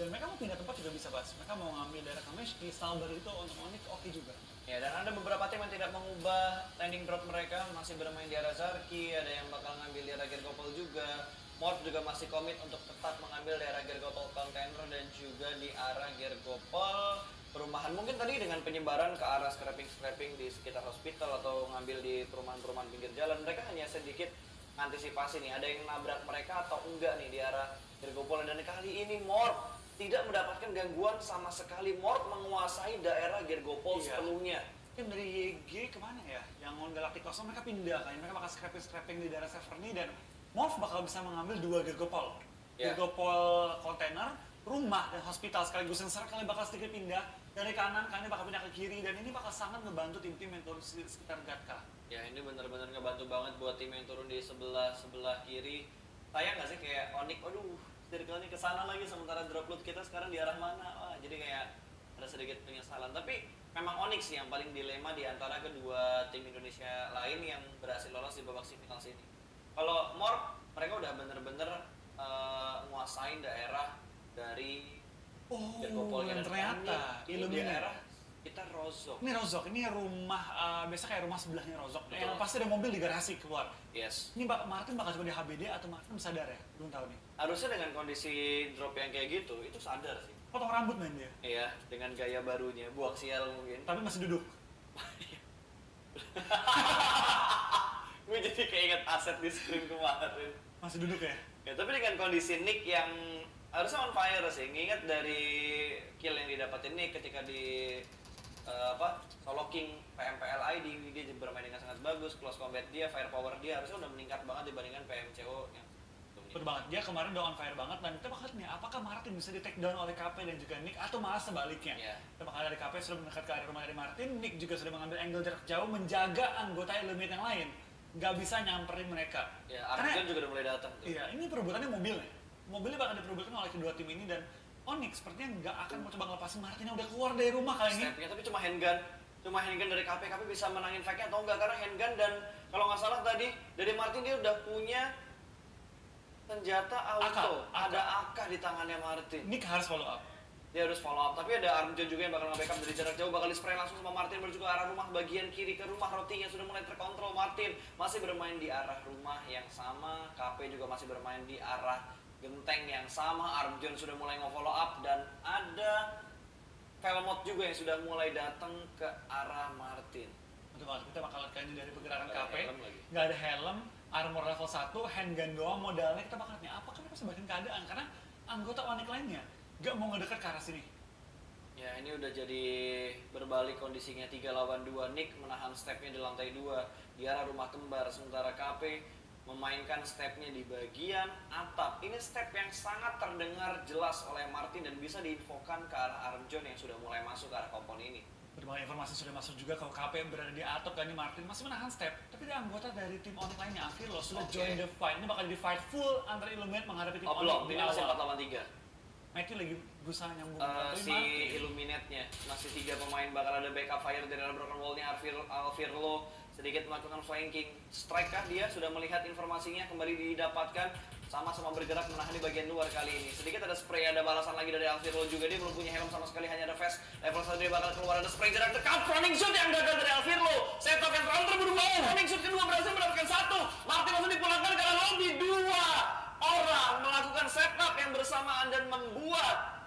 Dan mereka mau pindah tempat juga bisa, Bas. Mereka mau ngambil daerah Kameshki, Stalber itu untuk Onyx oke juga. Ya, dan ada beberapa tim yang tidak mengubah landing drop mereka, masih bermain di area Zarki, ada yang bakal ngambil di area Gergopol juga. Morph juga masih komit untuk tetap mengambil daerah Gergopol Container dan juga di arah Gergopol perumahan. Mungkin tadi dengan penyebaran ke arah scrapping di sekitar hospital atau ngambil di perumahan-perumahan pinggir jalan, mereka hanya sedikit antisipasi nih, ada yang nabrak mereka atau enggak nih di arah Gergopol. Dan kali ini Morph tidak mendapatkan gangguan sama sekali. Morph menguasai daerah Gergopol sepenuhnya. Tim dari YG kemana ya? Yang on Galacticos mereka pindah kan, mereka bakal scrapping di daerah Severny dan Morph bakal bisa mengambil 2 Gergopol. Gergopol kontainer, rumah dan hospital sekaligus. Sensor kalian bakal sedikit pindah dari kanan, kalian bakal pindah ke kiri dan ini bakal sangat ngebantu tim-tim yang turun di sekitar Gatka. Ya, ini benar-benar ngebantu banget buat tim yang turun di sebelah kiri. Sayang nggak sih kayak Onyx, aduh, circle-nya kesana lagi sementara drop loot kita sekarang di arah mana? Wah, jadi kayak ada sedikit penyesalan. Tapi memang Onyx sih yang paling dilema di antara kedua tim Indonesia lain yang berhasil lolos di babak semifinal sini. Kalau Morph, mereka udah bener-bener nguasain daerah dari Gergopol dan ternyata ini daerah kita Rozok. Ini Rozok, ini rumah, biasa kayak rumah sebelahnya Rozok. Yang pasti ada mobil di garasi keluar. Yes. Ini Martin bakal coba di HBD atau Martin sadar ya? Belum tahu nih. Harusnya dengan kondisi drop yang kayak gitu, itu sadar sih. Potong rambut main dia? Iya, dengan gaya barunya, buak sial mungkin. Tapi masih duduk? Gue jadi keinget aset di screen kemarin. Masih duduk ya? Ya, tapi dengan kondisi Nick yang harusnya on fire sih. Nginget dari kill yang didapatin Nick ketika di solo king PMPLI dia bermain dengan sangat bagus, close combat dia, firepower dia harusnya udah meningkat banget dibandingkan PMCO yang betul banget, dia kemarin udah on fire banget dan kita bakal nih apakah Martin bisa di take down oleh KP dan juga Nick atau malah sebaliknya. Kita bakal dari KP sudah mendekat ke area rumah dari Martin, Nick juga sudah mengambil angle jarak jauh menjaga anggota Illuminate yang lain nggak bisa nyamperin mereka. Ya, Arjun juga udah mulai datang tuh. Iya, ini perebutannya mobilnya bakal diperebutkan oleh kedua tim ini dan Onyx sepertinya nggak akan mau coba ngelepasin Martin yang udah keluar dari rumah kali ini. Stepnya tapi cuma handgun dari KP bisa menangin fight-nya atau enggak karena handgun dan kalau nggak salah tadi dari Martin dia udah punya senjata auto, ada AK di tangannya Martin. Nick harus follow up. Dia harus follow up, tapi ada Armjon juga yang bakal nge-backup dari jarak jauh, bakal di-spray langsung sama Martin menuju ke arah rumah bagian kiri ke rumah Roti yang sudah mulai terkontrol. Martin masih bermain di arah rumah yang sama, KP juga masih bermain di arah genteng yang sama, Armjon sudah mulai nge-follow up dan ada Velmot juga yang sudah mulai datang ke arah Martin. Betul banget, kita bakal lihat dari pergerakan KP, nggak ada helm, armor level 1, handgun doang modalnya, kita bakal lihat apakah mereka sebagian keadaan karena anggota Onyx lainnya nggak mau ngedekat ke arah sini. Ya, ini udah jadi berbalik kondisinya 3 lawan 2. Nick menahan stepnya di lantai 2 di arah rumah kembar, sementara KP memainkan stepnya di bagian atap. Ini step yang sangat terdengar jelas oleh Martin dan bisa diinfokan ke arah Armjon yang sudah mulai masuk ke arah kompon ini. Berbagai informasi sudah masuk juga kalau KP berada di atap kan, ini Martin masih menahan step. Tapi ada anggota dari tim Onyx lainnya, Avirlo sudah join the fight. Ini bakal di fight full antara Illuminate menghadapi tim Onyx. Belum, ini masih 4 lawan 3. Matthew lagi berusaha nyambung si Illuminate-nya masih 3 pemain, bakal ada backup fire dari arah broken wall-nya. Alvirlo sedikit melakukan flanking strike kah, dia sudah melihat informasinya kembali didapatkan, sama-sama bergerak menahan di bagian luar kali ini. Sedikit ada spray, ada balasan lagi dari Alvirlo juga, dia belum punya helm sama sekali, hanya ada vest level 1, dia bakal keluar, ada spray jarak dekat, running shoot yang gagal dari Alvirlo. Setup yang terlalu terburu-buru, running shoot kedua berhasil mendapatkan 1, Martin langsung dipulangkan karena lobby 2 orang melakukan setup yang bersamaan dan membuat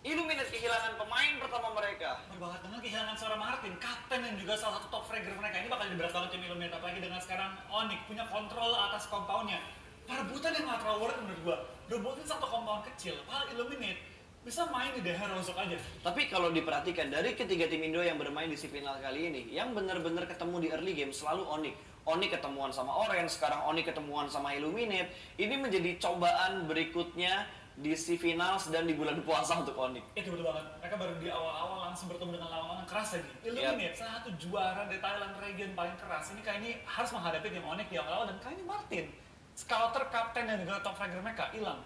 Illuminate kehilangan pemain pertama mereka. Berbanget dengan kehilangan seorang Martin, kapten dan juga salah satu top fragger mereka. Ini bakal diberat banget tim Illuminate, apalagi dengan sekarang Onyx punya kontrol atas compoundnya. Perebutan yang nggak terlalu worth menurut gua. Rebutin satu compound kecil, padahal Illuminate bisa main di daerah Rozok aja. Tapi kalau diperhatikan dari ketiga tim Indo yang bermain di semifinal kali ini, yang benar-benar ketemu di early game selalu Onyx. Onyx ketemuan sama Orange, sekarang Onyx ketemuan sama Illuminate. Ini menjadi cobaan berikutnya di finals dan di bulan puasa untuk Onyx. Itu betul banget. Mereka baru di awal-awal langsung bertemu dengan lawan-lawan keras lagi. Illuminate salah satu juara di Thailand region paling keras. Ini kali ini harus menghadapi tim Onyx di awal-awal dan kali ini Martin, scouter, kapten dan juga top fragger mereka hilang.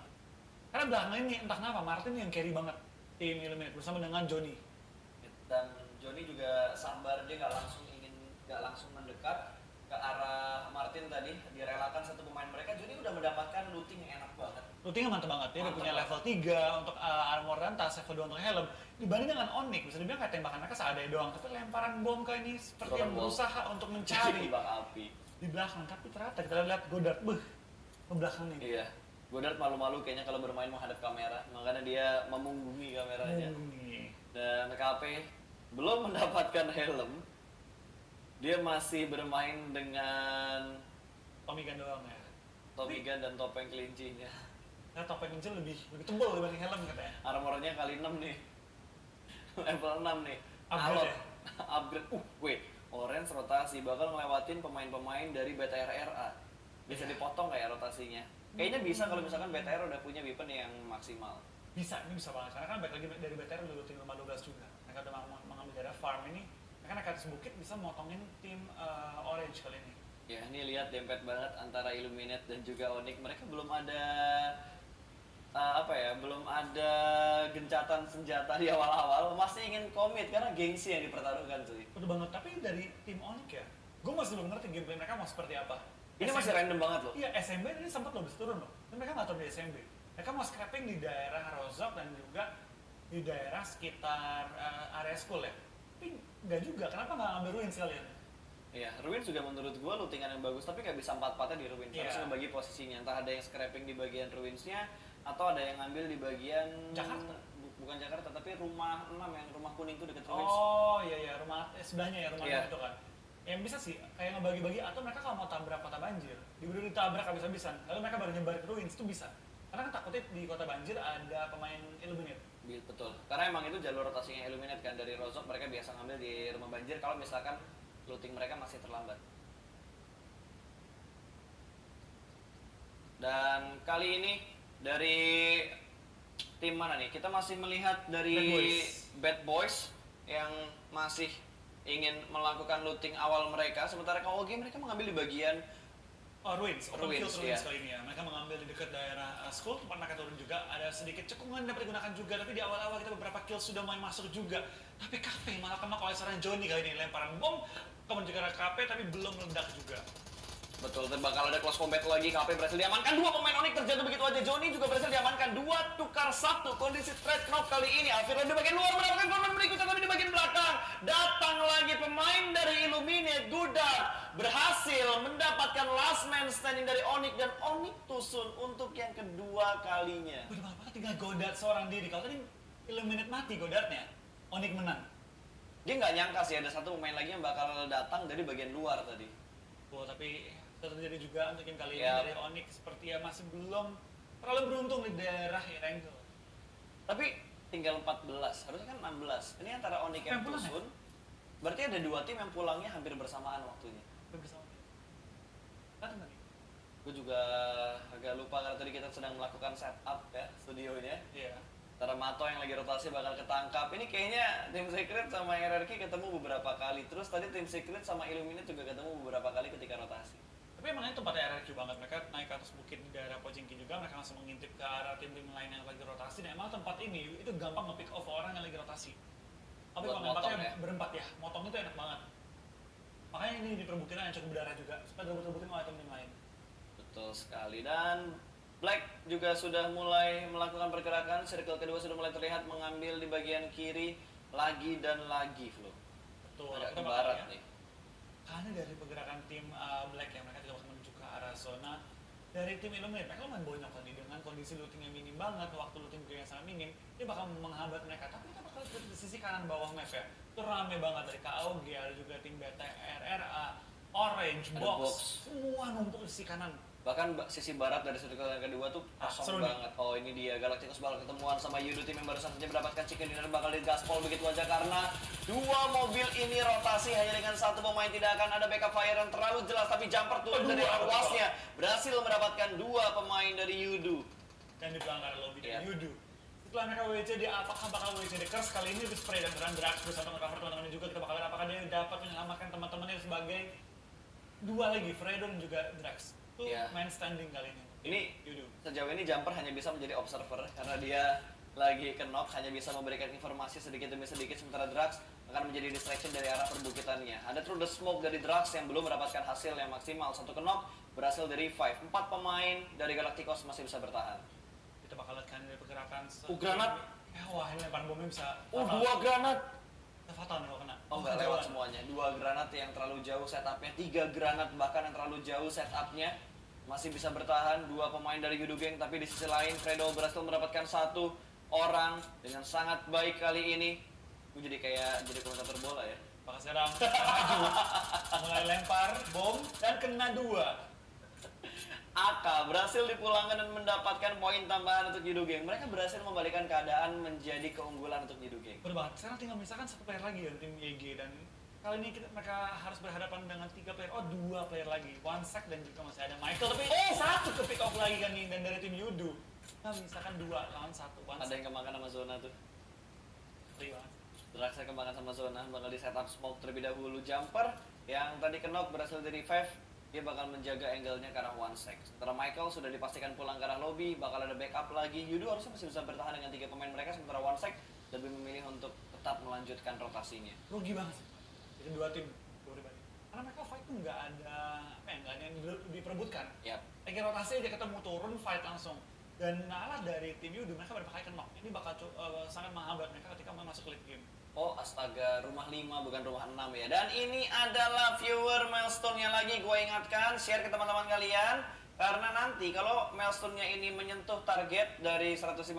Karena belakangan ini entah kenapa Martin yang carry banget tim Illuminate bersama dengan Johnny. Dan Johnny juga sabar, dia nggak langsung mendekat ke arah Martin tadi, direlakan satu pemain mereka. Johnny udah mendapatkan looting yang enak banget. Lootingnya mantep banget, dia udah Mantep punya banget. level 3 untuk armor dan tas, level 2 untuk helm. Dibanding dengan Onyx, bisa dibilang kayak tembakan mereka seadanya doang, tapi lemparan bom kayak ini seperti yang Lemparan bom. berusaha untuk mencari Kembang api. di belakang. Tapi ternyata kita lihat Godard, ke belakang nih. Iya. Godard malu-malu kayaknya kalau bermain menghadap kamera, makanya dia memunggungi kameranya. Nih. Dan KP belum mendapatkan helm. Dia masih bermain dengan Tommy Gun doang ya. Tommy Gun dan topeng kelincinya. Nah, topeng Ninja lebih tebal dibanding helm katanya. Armornya kali 6 nih. Level 6 nih. Upgrade Alot. ya? Upgrade. Wait. Orange rotasi bakal ngelewatin pemain-pemain dari BTRRA. Bisa Iya. dipotong nggak ya rotasinya? Kayaknya bisa kalau misalkan BTR udah punya weapon yang maksimal. Bisa, ini bisa banget. Karena kan balik lagi dari BTR udah looting 512 juga. Mereka udah mengambil daerah farm ini. Mereka naik ke atas bukit bisa motongin tim Orange kali ini. Ya, ini lihat dempet banget antara Illuminate dan juga Onyx. Mereka belum ada belum ada gencatan senjata di awal-awal. Masih ingin komit karena gengsi yang dipertaruhkan cuy. Udah banget, tapi dari tim Onyx ya, gue masih belum ngerti gameplay mereka mau seperti apa. Ini masih random banget loh. Iya, SMB ini sempat loh bisa turun loh. Tapi mereka nggak turun di SMB. Mereka mau scrapping di daerah Rozok dan juga di daerah sekitar area school ya. Tapi nggak juga, kenapa nggak ngambil ruin sekalian? Iya, Ruins juga menurut gua lootingan yang bagus, tapi nggak bisa empat-empatnya di Ruins. Iya. Harus ngebagi posisinya. Entah ada yang scrapping di bagian Ruinsnya, atau ada yang ngambil di bagian Jakarta? Bukan Jakarta, tapi rumah 6 yang rumah kuning itu deket Ruins. Oh iya iya, rumah sebelahnya ya, rumah Iya. itu kan. Yang bisa sih, kayak ngebagi-bagi, atau mereka kalau mau tabrak kota banjir, diburu ditabrak habis-habisan, lalu mereka baru nyebar ke ruins, itu bisa. Karena kan takutnya di kota banjir ada pemain Illuminate. Betul. Karena emang itu jalur rotasinya Illuminate kan, dari Rozok mereka biasa ngambil di rumah banjir kalau misalkan looting mereka masih terlambat. Dan kali ini dari tim mana nih? Kita masih melihat dari Bad Boys yang masih ingin melakukan looting awal mereka, sementara KOG mereka mengambil di bagian Ruins, open Ruins, field ruins iya. kali ini ya. Mereka mengambil di dekat daerah school, tempat mereka turun juga. Ada sedikit cekungan dapat digunakan juga, tapi di awal-awal kita beberapa kill sudah mulai masuk juga. Tapi KP malah kena oleh serangan Johnny kali ini. Lemparan bom, kemudian juga KP tapi belum meledak juga. betul, dan bakal ada close combat lagi. KP berhasil diamankan, dua pemain Onyx terjatuh begitu aja. Johnny juga berhasil diamankan, dua tukar satu. Kondisi trade knock kali ini. Alviro di bagian luar mendapatkan korban berikutnya, tapi di bagian belakang datang lagi pemain dari Illuminate. Godard berhasil mendapatkan last man standing dari Onyx, dan Onyx tusun untuk yang kedua kalinya. Udah malah tinggal Godard seorang diri. Kalau tadi Illuminate mati Godardnya, Onyx menang. Dia nggak nyangka sih ada satu pemain lagi yang bakal datang dari bagian luar tadi. Oh, tapi terjadi juga untuk game kali ini Yap. dari Onyx seperti ya masih belum terlalu beruntung di daerah Erangel. Tapi tinggal 14, harusnya kan 16. Ini antara Onyx yang Yang pulang tusun, berarti ada dua tim yang pulangnya hampir bersamaan waktunya. Bersama. Datang tadi. Gue juga agak lupa karena tadi kita sedang melakukan setup ya studionya. Iya. Antara Mato yang lagi rotasi bakal ketangkap. Ini kayaknya tim Secret sama RRQ ketemu beberapa kali. Terus tadi tim Secret sama Illuminate juga ketemu beberapa kali ketika rotasi. Tapi emang ini tempatnya RRQ banget. Mereka naik ke atas bukit di daerah Pojingki juga. Mereka langsung mengintip ke arah tim-tim lain yang lagi rotasi. Dan emang tempat ini itu gampang nge-pick off orang yang lagi rotasi. Tapi Buat kalau motong nembaknya ya? berempat ya, motong itu enak banget. Makanya ini diperbuktikan yang cukup berdarah juga. Supaya direbut-rebutin oleh tim lain. Betul sekali. Dan Black juga sudah mulai melakukan pergerakan. Circle kedua sudah mulai terlihat mengambil di bagian kiri lagi dan lagi, Flo. Betul. Agak Kita ke bakal barat lihat. nih. Karena dari pergerakan tim Black yang mereka juga bakal menuju ke arah zona dari tim Illuminate, mereka lumayan bonyok tadi dengan kondisi looting yang minim banget, waktu looting yang sangat minim, dia bakal menghambat mereka. Tapi kita bakal lihat di sisi kanan bawah map ya, itu rame banget dari KOG, ada juga tim BTRRA, Orange, Ada Box, Box. semua numpuk di sisi kanan. Bahkan sisi barat dari circle yang kedua tuh seru kosong nih. banget. Oh ini dia, Galacticos bakal ketemuan sama Yudo, tim yang barusan saja mendapatkan chicken dinner bakal digaspol begitu aja karena dua mobil ini rotasi hanya dengan satu pemain. Tidak akan ada backup fire yang terlalu jelas, tapi jumper turun dari ruasnya berhasil mendapatkan dua pemain dari Yudo. Dan di belakang ada lobby Iya. dari Yudu. Setelah mereka WCD, apakah bakal WCD Curse kali ini lebih spray dan bergerak berusaha untuk cover teman-temannya juga. Kita bakal lihat apakah dia dapat menyelamatkan teman-temannya sebagai dua lagi, Fredo dan juga Drax. Itu Iya. main standing kali ini. Ini Yudu. sejauh ini jumper hanya bisa menjadi observer karena dia lagi ke knock, hanya bisa memberikan informasi sedikit demi sedikit, sementara Drax akan menjadi distraction dari arah perbukitannya. Ada through the smoke dari Drax yang belum mendapatkan hasil yang maksimal. Satu ke knock berhasil dari revive. 4 pemain dari Galacticos masih bisa bertahan. misalkan Granat. wah ini lempar bomnya bisa 2 granat. bisa fatal nih kalau kena. Oh nggak lewat semuanya, 2 granat yang terlalu jauh setupnya, 3 granat bahkan yang terlalu jauh setupnya. Masih bisa bertahan, 2 pemain dari Yudu Gang, tapi di sisi lain Fredo berhasil mendapatkan 1 orang dengan sangat baik kali ini. Gue jadi komentator bola ya. Maka sekarang maju, mulai lempar bom dan kena 2. Aka berhasil dipulangkan dan mendapatkan poin tambahan untuk Yudu Gang. Mereka berhasil membalikkan keadaan menjadi keunggulan untuk Yudu Gang. Bener banget, sekarang tinggal misalkan 1 player lagi ya tim YG, dan kali ini mereka harus berhadapan dengan 3 player, 2 player lagi, OneSec dan juga masih ada Michael, tapi 1 ke pick off lagi kan nih, dan dari tim Yudu. Nah misalkan 2 lawan 1, OneSec. Ada yang kemakan sama zona tuh. Iya. Draxler kemakan sama zona, bakal di setup smoke terlebih dahulu. Jumper yang tadi knock berhasil di revive, dia bakal menjaga angle-nya ke arah OneSec. Sementara Michael sudah dipastikan pulang ke arah lobby, bakal ada backup lagi. Yudu harusnya masih bisa bertahan dengan 3 pemain mereka, sementara OneSec lebih memilih untuk tetap melanjutkan rotasinya. Rugi banget sih. Jadi 2 tim, 2 pribadi. Karena mereka fight tuh nggak ada yang diperebutkan. Yap. Lagi rotasi aja ketemu turun fight langsung. Dan nalar dari tim Yudu, mereka berapa kali knock. Ini bakal sangat menghambat mereka ketika mau masuk late game. Oh astaga, rumah 5 bukan rumah 6 ya. Dan ini adalah viewer milestone-nya lagi, gue ingatkan, share ke teman-teman kalian. Karena nanti kalau milestone-nya ini menyentuh target dari 150.000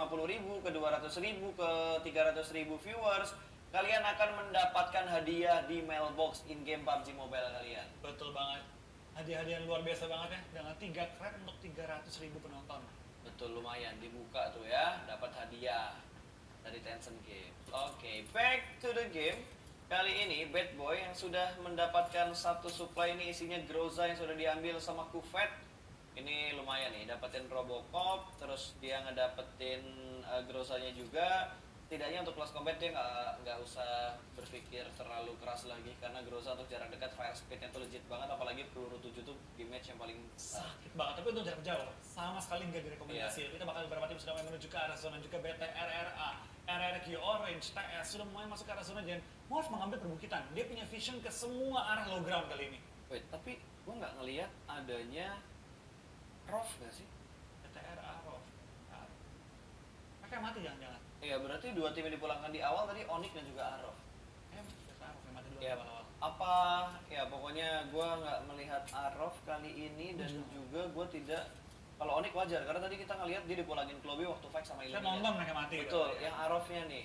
ke 200.000 ke 300.000 viewers, kalian akan mendapatkan hadiah di mailbox in-game PUBG Mobile kalian. Betul banget. Hadiah-hadiah yang luar biasa banget ya, dengan 3 crab untuk 300.000 penonton. Betul, lumayan, dibuka tuh ya, dapat hadiah dari Tencent Game. Oke, back to the game. Kali ini Bad Boy yang sudah mendapatkan 1 supply, ini isinya Groza yang sudah diambil sama Kufet. Ini lumayan nih, dapetin Robocop, terus dia ngedapetin Grozanya juga. Setidaknya untuk close combat dia nggak usah berpikir terlalu keras lagi, karena Groza untuk jarak dekat fire speednya tuh legit banget, apalagi peluru 7 tuh di match yang paling sakit banget, tapi untuk jarak jauh sama sekali nggak direkomendasi. Kita bakal beberapa tim sudah mulai menuju ke arah zona juga. BT, RRA, RRQ, Orange, TS sudah mulai masuk ke arah zona, dan Morph mengambil perbukitan. Dia punya vision ke semua arah low ground kali ini. Wait, tapi gua nggak ngelihat adanya Rof nggak sih? BT, RRA, Rof. Mereka mati jangan-jangan. Iya, berarti 2 tim yang dipulangkan di awal tadi Onyx dan juga Arrow. BT, Rof yang mati dulu Ya, awal-awal. apa ya pokoknya gua nggak melihat Arrow kali ini, dan juga gua tidak. Kalau Onyx wajar karena tadi kita ngelihat dia dipulangin ke lobby waktu fight sama Kita Illuminate. nonton mereka mati. Betul, gitu. yang Arrow-nya nih.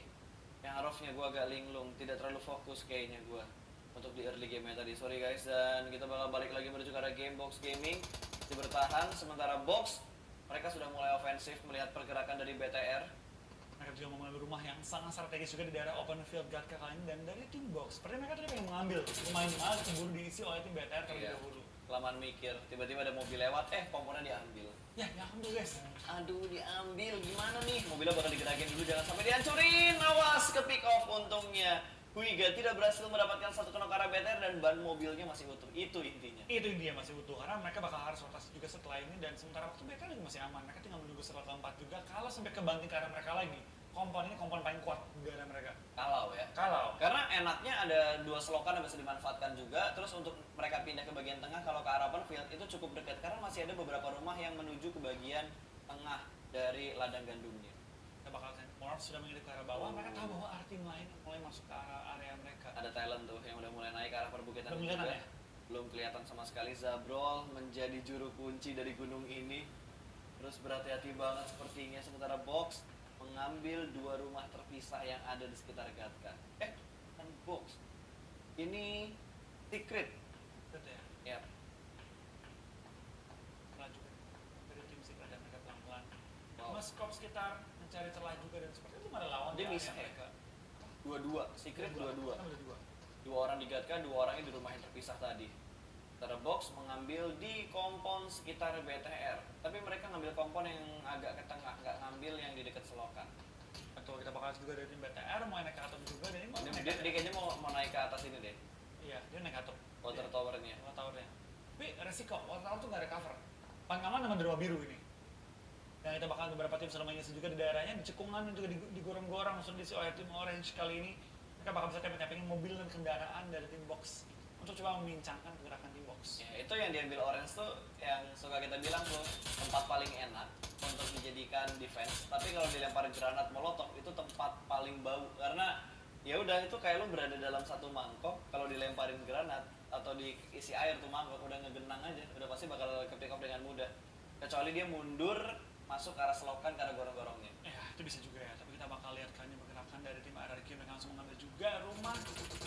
Yang Arrow-nya gua agak linglung, tidak terlalu fokus kayaknya gua untuk di early game-nya tadi. Sorry guys, dan kita bakal balik lagi menuju ke arah Gamebox Gaming. Masih bertahan, sementara Box mereka sudah mulai ofensif melihat pergerakan dari BTR. Mereka juga mau mengambil rumah yang sangat strategis juga di daerah open field guard kali ini, dan dari tim Box seperti mereka tadi pengen mengambil rumah ini, malah keburu diisi oleh tim BTR terlebih dahulu. Kelamaan mikir, tiba-tiba ada mobil lewat, komponen diambil. Ya ambil guys. Aduh, diambil, gimana nih? Mobilnya bakal digerakin dulu, jangan sampai dihancurin. Awas, ke pick off untungnya. Huiga tidak berhasil mendapatkan 1 knock arah BTR dan ban mobilnya masih utuh. Itu intinya. Itu dia masih utuh, karena mereka bakal harus rotasi juga setelah ini, dan sementara waktu BTR juga masih aman. Mereka tinggal menunggu setelah keempat juga, kalau sampai kebanting ke arah mereka lagi. Kompon ini kompon paling kuat di daerah mereka. Kalau ya. Kalau. Karena enaknya ada 2 selokan yang bisa dimanfaatkan juga. Terus untuk mereka pindah ke bagian tengah, kalau ke arah open field itu cukup dekat. Karena masih ada beberapa rumah yang menuju ke bagian tengah dari ladang gandumnya. Kita bakal Morph sudah mengirim ke arah bawah, mereka tahu bahwa ada tim lain yang mulai masuk ke area mereka. Ada Thailand tuh yang udah mulai naik ke arah perbukitan Belum kelihatan juga. ya? Belum kelihatan sama sekali. Zabrol menjadi juru kunci dari gunung ini. Terus berhati-hati banget sepertinya, sementara Box mengambil 2 rumah terpisah yang ada di sekitar Gatka. Kan Box. Ini Secret. Betul ya? Yap. Melaju dari tim Secret dan mereka pelan-pelan. Wow. Meskop sekitar mencari celah juga, dan seperti itu ada lawan Dia di area bisa ya? mereka. 2-2. Secret 2-2. Kan udah 2. 2 orang di Gatka, 2 orangnya di rumah yang terpisah tadi. Sementara Box mengambil di kompon sekitar BTR. Tapi mereka ngambil kompon yang agak ke tengah, nggak ngambil yang di dekat selokan. Betul, kita bakal juga dari tim BTR mau naik ke atas juga, dan ini mau naik ke Dia atas. kayaknya mau naik ke atas ini deh, Iya, dia naik ke atas. water towernya. Water towernya. Tapi resiko, water tower tuh nggak ada cover. Paling aman dengan derma biru ini. Dan kita bakal beberapa tim sudah mengisi juga di daerahnya, di cekungan dan juga di gorong-gorong sudah diisi oleh tim Orange kali ini. Mereka bakal bisa tapping mobil dan kendaraan dari tim Box. untuk coba membincangkan pergerakan di box. Ya, itu yang diambil Orange tuh yang suka kita bilang tuh tempat paling enak untuk dijadikan defense. Tapi kalau dilemparin granat molotov itu tempat paling bau karena ya udah itu kayak lo berada dalam satu mangkok, kalau dilemparin granat atau diisi air tuh mangkok udah ngegenang aja, udah pasti bakal ke pick off dengan mudah. Kecuali dia mundur masuk ke arah selokan ke arah gorong-gorongnya. Ya, itu bisa juga ya, tapi kita bakal lihat kan pergerakan dari tim RRQ yang langsung mengambil juga rumah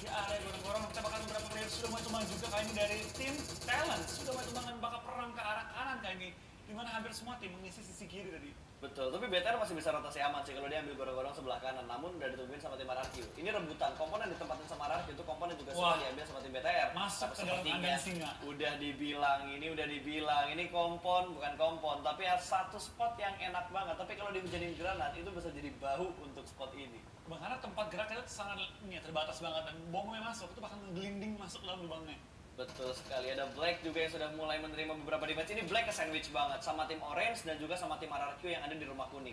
di area gorong-gorong. Kita bakal beberapa player sudah mulai tumbang juga kali ini dari tim Talent, sudah mulai tumbangan bakal perang ke arah kanan kali ini, dimana hampir semua tim mengisi sisi kiri tadi. Betul, tapi BTR masih bisa rotasi aman sih kalau dia ambil gorong-gorong sebelah kanan, namun udah ditungguin sama tim RRQ. Ini rebutan, komponen ditempatin sama RRQ itu komponen juga semua diambil sama tim BTR. Masuk ke dalam kandang singa. Udah dibilang, ini kompon, bukan kompon, tapi satu spot yang enak banget. Tapi kalau dijadiin granat, itu bisa jadi bahu untuk spot ini. Karena tempat geraknya itu sangat terbatas banget, dan bomnya masuk, itu bahkan gelinding masuk dalam lubangnya. Betul sekali, ada Black juga yang sudah mulai menerima beberapa damage. Ini Black ke sandwich banget sama tim Orange dan juga sama tim RRQ yang ada di rumah kuning.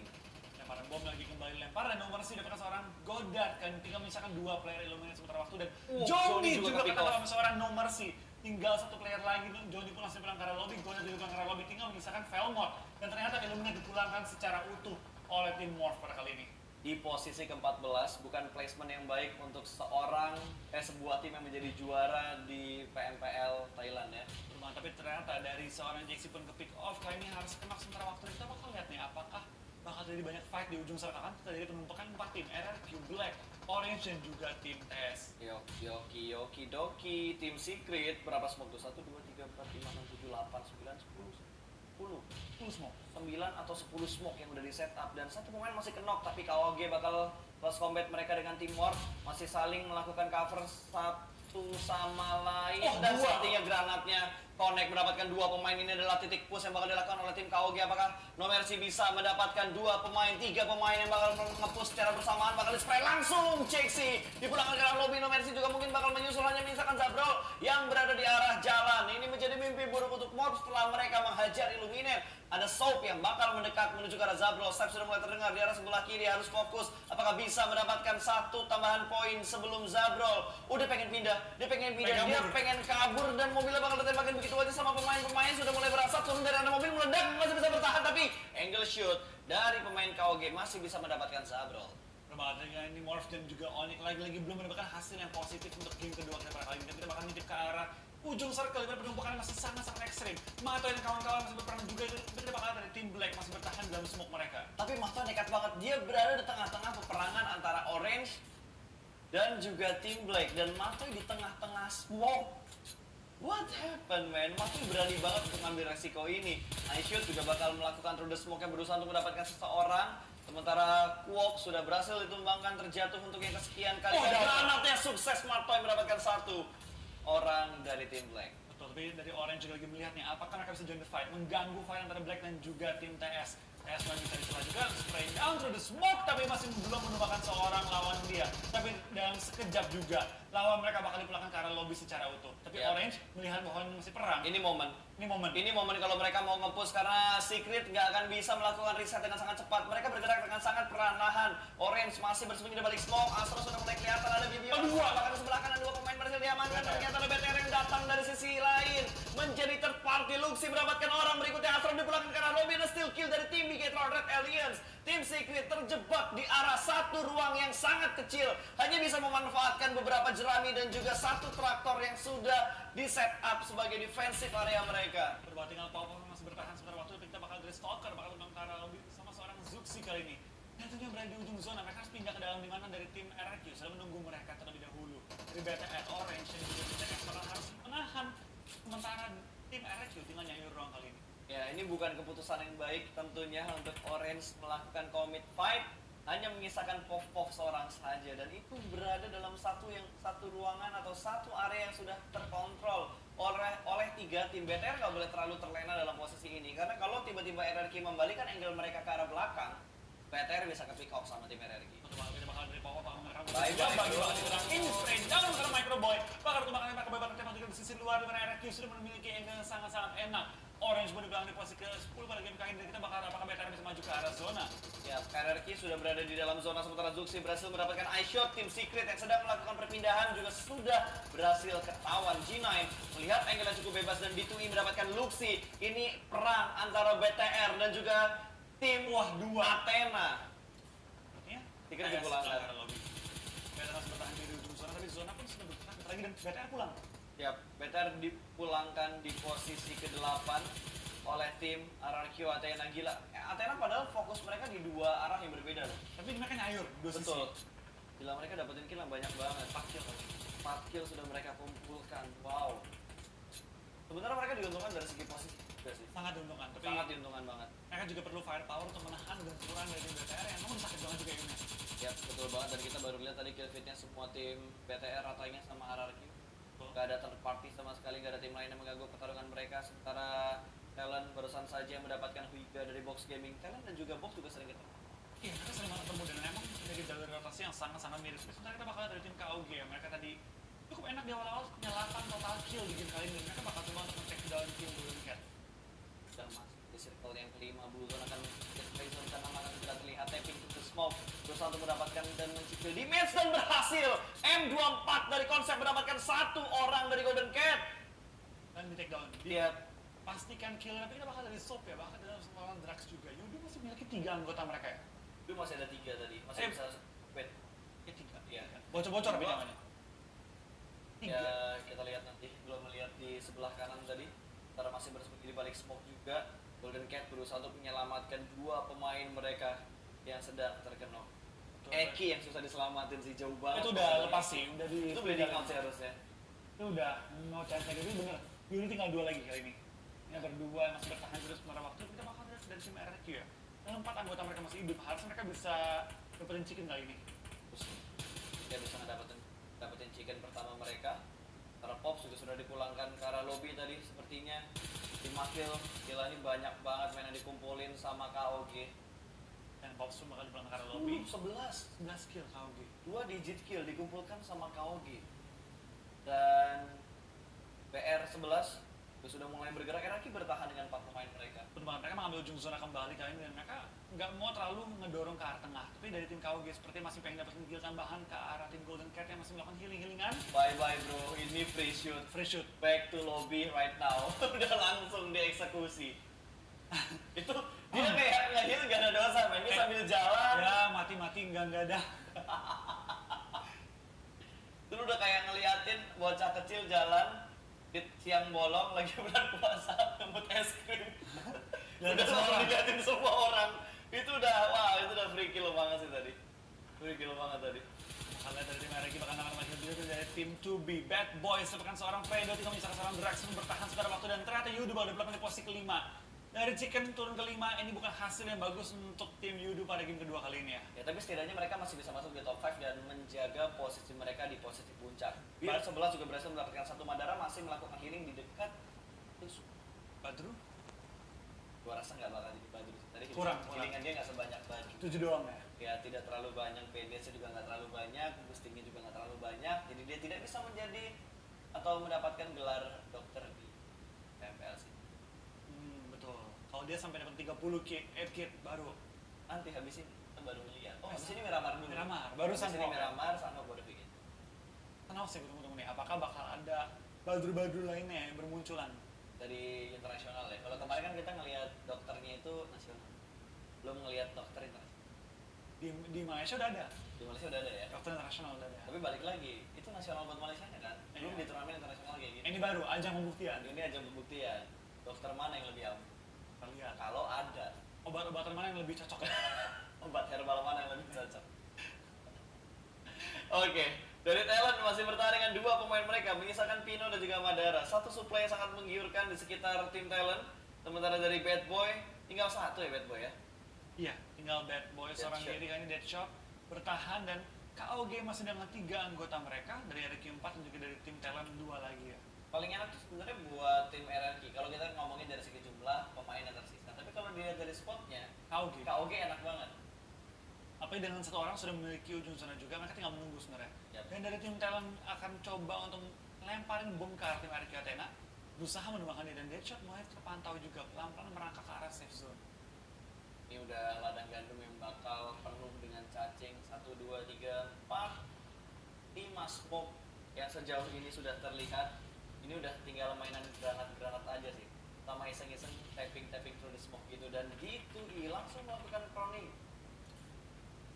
Lemparan bom lagi kembali lempar dan nomor C dapatkan seorang Godard kan, tinggal misalkan 2 player eliminate sementara waktu dan Johnny juga ketemu sama seorang nomor C. Tinggal 1 player lagi, Johnny pun langsung pulang ke arah lobby, Godard juga pulang ke arah lobby, tinggal menyisakan Velmot dan ternyata eliminate dipulangkan secara utuh oleh tim Morph pada kali ini. Di posisi ke-14, bukan placement yang baik untuk sebuah tim yang menjadi juara di PNPL Thailand ya. Tapi ternyata dari seorang Jaxi pun ke pick off, kali ini harus kena sementara waktu. Kita bakal lihat nih apakah bakal terjadi banyak fight di ujung serkakan. Kita jadi penumpukan 4 tim, RRQ, Black, Orange dan juga tim TS. Yoki doki, tim Secret berapa smoke tuh? 1, 2, 3, 4, 5, 6, 7, 8, 9, 10 smoke. 9 atau 10 smoke yang udah di setup dan satu pemain masih kenok, tapi KOG bakal close combat mereka dengan tim Morph, masih saling melakukan cover satu sama lain dan sepertinya granatnya connect mendapatkan 2 pemain. Ini adalah titik push yang bakal dilakukan oleh tim KOG. Apakah No Mercy bisa mendapatkan 2 pemain, 3 pemain yang bakal nge-push secara bersamaan, bakal di-spray langsung Jaxi dipulangkan ke arah lobby. No Mercy juga mungkin bakal menyusul, hanya menyisakan Zabrol yang berada di arah jalan. Ini menjadi mimpi buruk untuk Morph setelah mereka menghajar Illuminate. Ada Soap yang bakal mendekat menuju ke arah Zabrol. Step sudah mulai terdengar di arah sebelah kiri, harus fokus. Apakah bisa mendapatkan 1 tambahan poin sebelum Zabrol? Dia pengen pindah, dia pengen kabur dan mobilnya bakal ditembakkan begitu aja sama pemain-pemain. Sudah mulai berasap turun dari arah mobil, meledak, masih bisa bertahan, tapi angle shoot dari pemain KOG masih bisa mendapatkan Zabrol. Dengan ini Morph dan juga Onyx lagi-lagi belum mendapatkan hasil yang positif untuk game kedua kita pada kali ini. Kita bakal nitip ke arah ujung circle, dimana penumpukan masih sangat-sangat ekstrim. Mato dan kawan-kawan masih berperang juga, kita bakal dari tim Black masih bertahan dalam smoke mereka. Tapi Mato nekat banget, dia berada di tengah-tengah peperangan antara Orange dan juga tim Black, dan Mato di tengah-tengah smoke. What happened, man? Mato berani banget untuk ngambil resiko ini. iShoot juga bakal melakukan through the smoke yang berusaha untuk mendapatkan seseorang. Sementara Kwok sudah berhasil ditumbangkan, terjatuh untuk yang kesekian kali. Granatnya sukses, Mato yang mendapatkan 1 orang dari tim Black. Betul, tapi dari Orange juga lagi melihat nih, apakah mereka bisa join the fight, mengganggu fight antara Black dan juga tim TS. TS masih bisa dicelah juga, spray down through the smoke, tapi masih belum menumbangkan seorang lawan dia. Tapi dalam sekejap juga, lawan mereka bakal dipulangkan ke arah lobby secara utuh. Tapi Orange melihat bahwa ini masih perang. Ini momen kalau mereka mau nge-push, karena Secret nggak akan bisa melakukan reset dengan sangat cepat. Mereka bergerak dengan sangat perlahan. Orange masih bersembunyi di balik smoke. Astro sudah mulai kelihatan, ada Bibio. Bahkan di sebelah kanan 2 pemain berhasil diamankan. Ternyata ada BTR yang datang dari sisi lain. Menjadi third party. Luxi mendapatkan orang berikutnya. Astro dipulangkan ke arah lobby. Ada steal kill dari tim Bigetron Red Aliens. Tim Secret terjebak di arah satu ruang yang sangat kecil. Hanya bisa memanfaatkan beberapa jerami dan juga 1 traktor yang sudah di set up sebagai defensive area mereka. Berbahaya tinggal Pau masih bertahan sebentar waktu, kita bakal dari Stalker, bakal terbang ke arah lobby sama seorang Zuxi kali ini. Dan tentunya berada di ujung zona, mereka harus pindah ke dalam dimana dari tim RRQ sudah menunggu mereka terlebih dahulu. Dari BTR, Orange, dan juga TS bakal harus menahan sementara tim RRQ tinggal nyanyi ruang kali ini. Ya, ini bukan keputusan yang baik tentunya untuk Orange melakukan commit fight, hanya menyisakan Pov-Pov seorang saja, dan itu berada dalam satu ruangan atau satu area yang sudah terkontrol oleh 3 tim. BTR nggak boleh terlalu terlena dalam posisi ini, karena kalau tiba-tiba RRQ membalikan angle mereka ke arah belakang, BTR bisa ke pick off sama tim RRQ. Kita bakal dari bawah, bakal merekam Bye-bye. in-frame, jangan karena Microboy bakal ditumbangkan Microboy, bakal tembak juga di sisi luar, dimana RRQ sudah memiliki angle yang sangat-sangat enak. Orange pun di belakang di posisi ke-10 pada game kali ini. Kita bakal apakah BTR bisa maju ke arah zona? Ya, RRQ sudah berada di dalam zona sementara Zuxi berhasil mendapatkan iShot. Tim Secret yang sedang melakukan perpindahan juga sudah berhasil ketahuan. G9 melihat angle yang cukup bebas dan B2E mendapatkan Luxi. Ini perang antara BTR dan juga tim Athena. Ya, Secret dipulangkan. BTR masih bertahan di ujung zona, tapi zona pun sudah bertahan lagi dan BTR pulang. Ya, BTR dipulangkan di posisi ke-8 oleh tim RRQ Athena. Gila, Athena padahal fokus mereka di dua arah yang berbeda loh. Tapi mereka nyayur, dua sisi. Betul. Gila, mereka dapetin kill yang banyak banget. 4 kill sudah mereka kumpulkan. Wow. Sebenarnya mereka diuntungkan dari segi posisi juga sih. Sangat diuntungkan, tapi Sangat diuntungkan banget. mereka juga perlu firepower untuk menahan benturan dari tim BTR yang memang sakit banget juga ini. Ya, betul banget. Dan kita baru lihat tadi kill feed-nya semua tim BTR ratanya sama RRQ. Gak ada third party sama sekali, gak ada tim lain yang mengganggu pertarungan mereka. Sementara Talent barusan saja mendapatkan Huiga dari Box Gaming. Talent dan juga Box juga sering ketemu. Iya, mereka sering banget bertemu dan memang dari jalur rotasi yang sangat-sangat mirip. Sementara kita bakal dari tim KOG ya, mereka tadi cukup enak di awal-awal punya 8 total kill di game kali ini. Mereka bakal coba untuk ngecek ke dalam tim Golden Cat. Sudah masuk di circle yang kelima, Blue Zone akan get play zone karena mana tidak terlihat tapping to the smoke. Berusaha untuk mendapatkan dan mencicil damage dan berhasil. M24 dari konsep mendapatkan 1 orang dari Golden Cat. Dan di take down. Lihat, Pastikan kill, tapi kita bakal dari Soap ya, bahkan dalam seorang Drax juga. Yudu masih memiliki 3 anggota mereka ya? itu masih ada 3 tadi, masih bisa wait. Ya 3. Iya. Bocor-bocor tapi namanya. 3. Ya, kita lihat nanti. Belum melihat di sebelah kanan tadi. Ntar masih bersembunyi di balik smoke juga. Golden Cat berusaha untuk menyelamatkan 2 pemain mereka yang sedang terkena. Eki yang susah diselamatin sih, jauh banget. Itu udah lepas sih, udah di... Itu bleeding out sih harusnya. Itu udah, no chance lagi, itu bener. Yudi tinggal 2 lagi kali ini. Yang berdua masih bertahan terus sementara waktu, kita bakal lihat dari tim RRQ ya. Dalam 4 anggota mereka masih hidup, harusnya mereka bisa dapetin chicken kali ini. Terus dia bisa dapetin chicken pertama mereka. Karena Pops juga sudah dipulangkan ke arah lobby tadi sepertinya. Tim Makil, gila ini banyak banget main yang dikumpulin sama KOG. Dan Pops pun bakal dipulangkan ke arah lobby. 11 kill KOG. 2 digit kill dikumpulkan sama KOG. Dan PR11 sudah mulai bergerak. RRQ bertahan dengan 4 pemain mereka. Pertemuan mereka mengambil ujung zona kembali kali ini dan mereka nggak mau terlalu ngedorong ke arah tengah. Tapi dari tim KOG seperti masih pengen dapat kill tambahan ke arah tim Golden Cat yang masih melakukan healing-healingan. Bye bye bro, ini free shoot. Free shoot. Back to lobby right now. Udah langsung dieksekusi. Itu dia kayak nge-heal gak ada dosa, man. Dia sambil jalan. Ya mati-mati nggak ada. Dulu udah kayak ngeliatin bocah kecil jalan siang bolong lagi bulan puasa ngebut es krim. Udah langsung diliatin semua orang. Itu udah, wah itu udah free kill banget sih tadi. Free kill banget tadi. Bakal dari tim RRQ bakal nama macam itu dari tim 2B Bad Boys sepakan seorang Fredo tinggal menyisakan seorang Drax bertahan sebentar waktu dan ternyata Yudu bakal dipelakon di posisi kelima. Dari Chicken turun kelima, ini bukan hasil yang bagus untuk tim Yudu pada game kedua kali ini ya. Ya tapi setidaknya mereka masih bisa masuk di top 5 dan menjaga posisi mereka di posisi puncak. Biar 11 juga berhasil mendapatkan 1 Madara, masih melakukan healing di dekat terus Badru? Gua rasa nggak bakal jadi Badru sih. Tadi Kurang. healingan dia nggak sebanyak Badru. 7 doang ya? Ya tidak terlalu banyak, PDS juga nggak terlalu banyak, boostingnya juga nggak terlalu banyak. Jadi dia tidak bisa menjadi atau mendapatkan gelar dokter di MPL sih. Betul. Kalau dia sampai dapat 30 kit baru. Nanti habis ini kita baru lihat. Oh, habis ini Miramar dulu. Miramar, baru habis ini Sunwalk. Miramar sama baru bikin. Tenang sih tunggu-tunggu nih, apakah bakal ada badru-badru lainnya yang bermunculan? Dari internasional ya. Kalau kemarin kan kita ngelihat dokternya itu nasional. Belum ngelihat dokter internasional. Di Malaysia udah ada, Di Malaysia udah ada ya. dokter internasional udah ada. Tapi balik lagi, itu nasional buat Malaysia kan? Belum Iya. di turnamen internasional kayak gini. Ini baru, ajang pembuktian. Ini aja pembuktian. Dokter mana yang lebih aman? Kita lihat. Kalau ada Obat-obatan mana yang lebih cocok? obat herbal mana yang lebih cocok? Oke, dari Thailand masih bertahan dengan 2 pemain mereka, menyisakan Pino dan juga Madara. Satu supply yang sangat menggiurkan di sekitar tim Thailand. Sementara dari Bad Boy, tinggal 1 ya Bad Boy ya. Iya, tinggal Bad Boy seorang Deadshot. diri kan ini Deadshot bertahan dan KOG masih dengan 3 anggota mereka dari RRQ 4 dan juga dari tim Thailand 2 lagi ya. Paling enak tuh sebenarnya buat tim RRQ. Kalau kita ngomongin dari segi jumlah pemain yang tersisa, tapi kalau dilihat dari spotnya, KOG. KOG enak banget. Apalagi dengan 1 orang sudah memiliki ujung sana juga, mereka tinggal menunggu sebenarnya. Yap. Dan dari tim Thailand akan coba untuk lemparin bom ke arah tim RRQ Athena. berusaha menumbangkan dia, dan Deadshot mulai terpantau juga pelan-pelan merangkak ke arah safe zone. Ini udah ladang gandum yang bakal penuh dengan cacing. 1, 2, 3, 4, 5 smoke yang sejauh ini sudah terlihat. Ini udah tinggal mainan granat-granat aja sih, sama iseng-iseng tapping through the smoke gitu. Dan D2E langsung melakukan proning.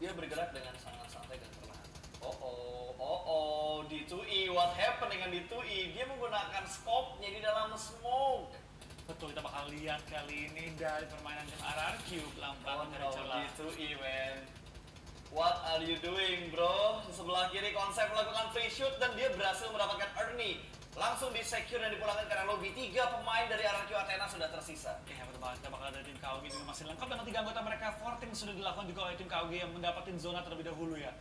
Dia bergerak dengan sangat santai dan perlahan. D2E, what happened dengan D2E? Dia menggunakan scope-nya di dalam smoke. Betul, kita bakal lihat kali ini dari permainan tim RRQ pelan-pelan dari celah. D2E man, what are you doing bro? Sebelah kiri konsep melakukan free shoot dan dia berhasil mendapatkan Ernie. Langsung di-secure dan dipulangkan ke arah lobby. 3 pemain dari RRQ Athena sudah tersisa. Oke, betul banget. Kita bakal ada tim KOG juga masih lengkap dengan 3 anggota mereka. Forting sudah dilakukan juga oleh tim KOG yang mendapatkan zona terlebih dahulu ya.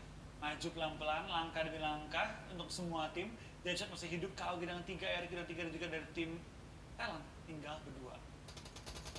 Maju pelan-pelan, langkah demi langkah untuk semua tim. Deadshot masih hidup, KOG dengan 3 RRQ dan 3 juga dari tim Talent. Tinggal berdua.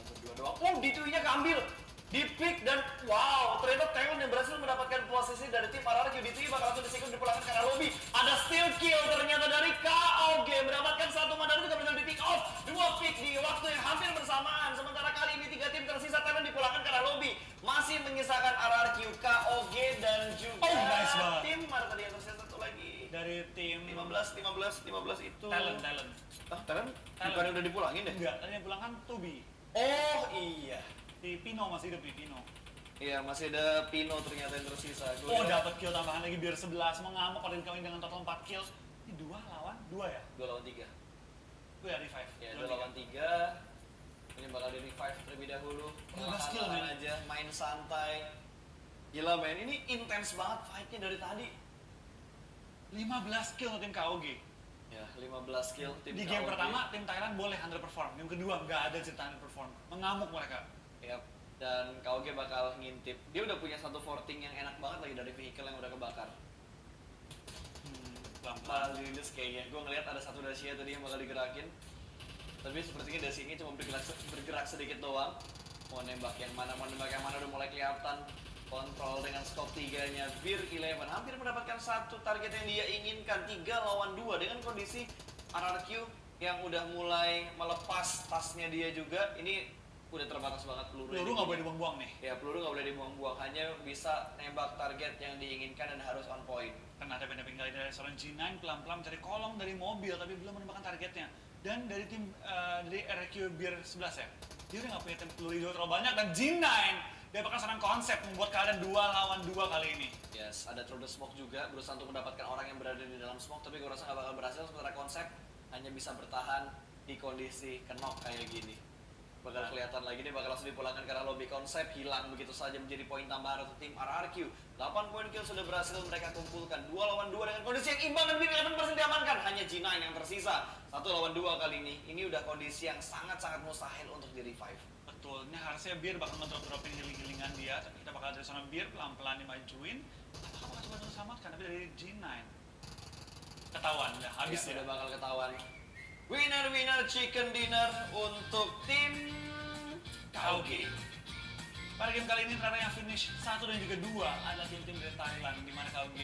Berdua doang. Oh, D2E-nya keambil. Di pick dan wow, ternyata Talent yang berhasil mendapatkan posisi dari tim RRQ. D2E bakal langsung disikut dipulangkan ke arah lobby. Ada steal kill ternyata dari KOG, mendapatkan 1 mandar juga berhasil di pick off. 2 pick di waktu yang hampir bersamaan. Sementara kali ini 3 tim tersisa, Talent dipulangkan ke arah lobby. Masih menyisakan RRQ, KOG dan juga nice banget. tim mana tadi yang tersisa satu lagi. Dari tim 15 itu. Talent. Talent bukan udah dipulangin deh. Enggak, tadi yang pulang kan Tubi. Oh iya. Di Pino masih hidup di Pino. Iya, masih ada Pino ternyata yang tersisa. Oh, dapat kill tambahan lagi biar 11 mengamuk pada kami dengan total 4 kill. Ini 2 lawan 2 ya? 2 lawan 3. Gue ya revive. Ya, 2 lawan 3. Ini bakal di revive terlebih dahulu. 12 kill, men. Aja, main santai. Gila men, ini intens banget fight-nya dari tadi. 15 kill tim KOG. Ya, 15 kill tim Di game KOG. pertama tim Thailand boleh underperform. Game kedua nggak ada cerita underperform. Mengamuk mereka. Yap. Dan KOG bakal ngintip. Dia udah punya satu forting yang enak banget lagi dari vehicle yang udah kebakar. Pelan-pelan. Rilis kayaknya. Gue ngeliat ada satu Dacia tadi yang bakal digerakin. Tapi sepertinya Dacia ini cuma bergerak sedikit doang. Mau nembak yang mana udah mulai kelihatan. Kontrol dengan scope 3-nya Beer 11 hampir mendapatkan satu target yang dia inginkan. 3 lawan 2 dengan kondisi RRQ yang udah mulai melepas tasnya dia juga. Ini udah terbatas banget peluru. Peluru nggak boleh dibuang-buang nih. Ya, peluru nggak boleh dibuang-buang, hanya bisa nembak target yang diinginkan dan harus on point. Karena ada benda kali dari seorang G9 pelan-pelan mencari kolong dari mobil tapi belum menemukan targetnya. Dan dari tim dari RRQ Beer 11 ya, dia udah nggak punya peluru hijau terlalu banyak, dan G9 dia bakal serang konsep membuat keadaan 2 lawan 2 kali ini. Yes, ada through the smoke juga, berusaha untuk mendapatkan orang yang berada di dalam smoke, tapi gue rasa nggak bakal berhasil. Sementara konsep hanya bisa bertahan di kondisi kenok kayak gini. Bakal kelihatan lagi, dia bakal langsung dipulangkan karena lobby. Konsep hilang begitu saja menjadi poin tambahan untuk tim RRQ. 8 poin kill sudah berhasil mereka kumpulkan. 2 lawan 2 dengan kondisi yang imbang dan Beer 11 diamankan. Hanya G9 yang tersisa. 1 lawan 2 kali ini. Ini udah kondisi yang sangat-sangat mustahil untuk di revive. Betul, ini harusnya Beer bakal ngedrop-dropin healing-healingan dia, tapi kita bakal dari sana Beer pelan-pelan dimajuin. Apakah bakal coba untuk selamatkan, tapi dari G9 ketahuan, udah habis ya. Udah bakal ketahuan. Winner chicken dinner untuk tim KOG. Pada game kali ini ternyata yang finish 1 dan juga 2 adalah tim-tim dari Thailand, di mana KOG